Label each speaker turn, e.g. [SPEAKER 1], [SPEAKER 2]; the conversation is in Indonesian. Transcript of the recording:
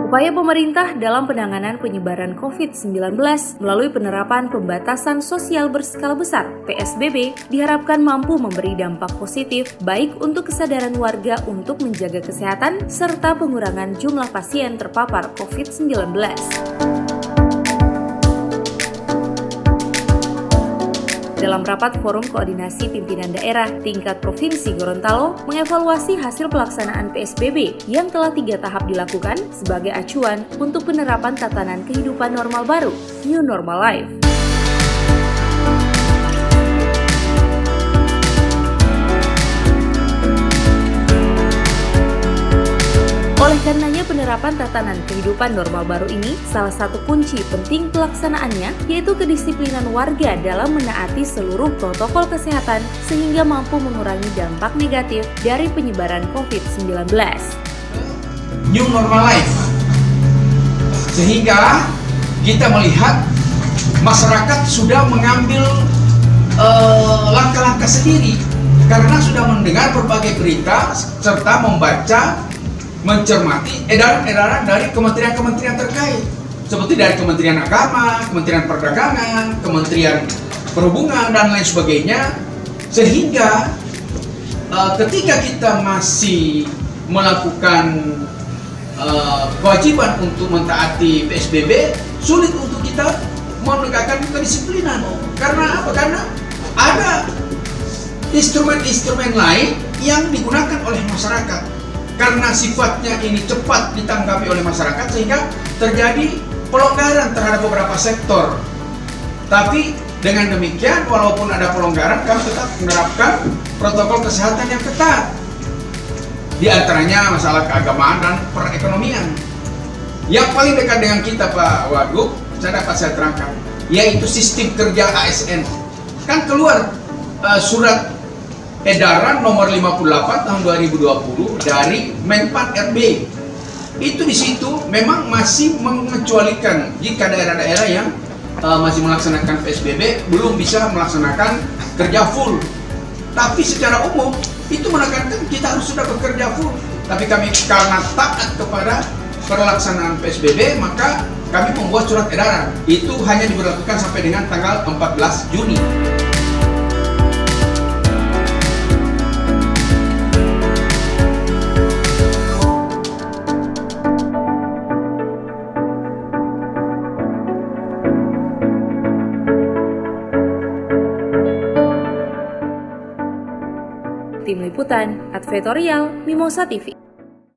[SPEAKER 1] Upaya pemerintah dalam penanganan penyebaran COVID-19 melalui penerapan pembatasan sosial berskala besar (PSBB) diharapkan mampu memberi dampak positif baik untuk kesadaran warga untuk menjaga kesehatan serta pengurangan jumlah pasien terpapar COVID-19. Dalam rapat Forum Koordinasi Pimpinan Daerah tingkat Provinsi Gorontalo mengevaluasi hasil pelaksanaan PSBB yang telah 3 tahap dilakukan sebagai acuan untuk penerapan tatanan kehidupan normal baru, New Normal Life. Oleh karenanya penerapan tatanan kehidupan normal baru ini salah satu kunci penting pelaksanaannya yaitu kedisiplinan warga dalam menaati seluruh protokol kesehatan sehingga mampu mengurangi dampak negatif dari penyebaran COVID-19.
[SPEAKER 2] New Normal Life. Sehingga kita melihat masyarakat sudah mengambil langkah-langkah sendiri karena sudah mendengar berbagai berita serta membaca mencermati edaran-edaran dari kementerian-kementerian terkait seperti dari Kementerian Agama, Kementerian Perdagangan, Kementerian Perhubungan dan lain sebagainya, sehingga ketika kita masih melakukan kewajiban untuk mentaati PSBB, sulit untuk kita menegakkan kedisiplinan. Karena apa? Karena ada instrumen-instrumen lain yang digunakan oleh masyarakat. Karena sifatnya ini cepat ditanggapi oleh masyarakat sehingga terjadi pelonggaran terhadap beberapa sektor. Tapi dengan demikian walaupun ada pelonggaran kami tetap menerapkan protokol kesehatan yang ketat. Di antaranya masalah keagamaan dan perekonomian. Yang paling dekat dengan kita Pak Wagub, saya terangkan, yaitu sistem kerja ASN. Kan keluar surat edaran nomor 58 tahun 2020 dari Menpan RB. Itu di situ memang masih mengecualikan jika daerah-daerah yang masih melaksanakan PSBB belum bisa melaksanakan kerja full. Tapi secara umum itu menekankan kita harus sudah bekerja full. Tapi kami karena taat kepada pelaksanaan PSBB maka kami membuat surat edaran. Itu hanya diberlakukan sampai dengan tanggal 14 Juni.
[SPEAKER 1] Tim Liputan, Advertorial, Mimosa TV.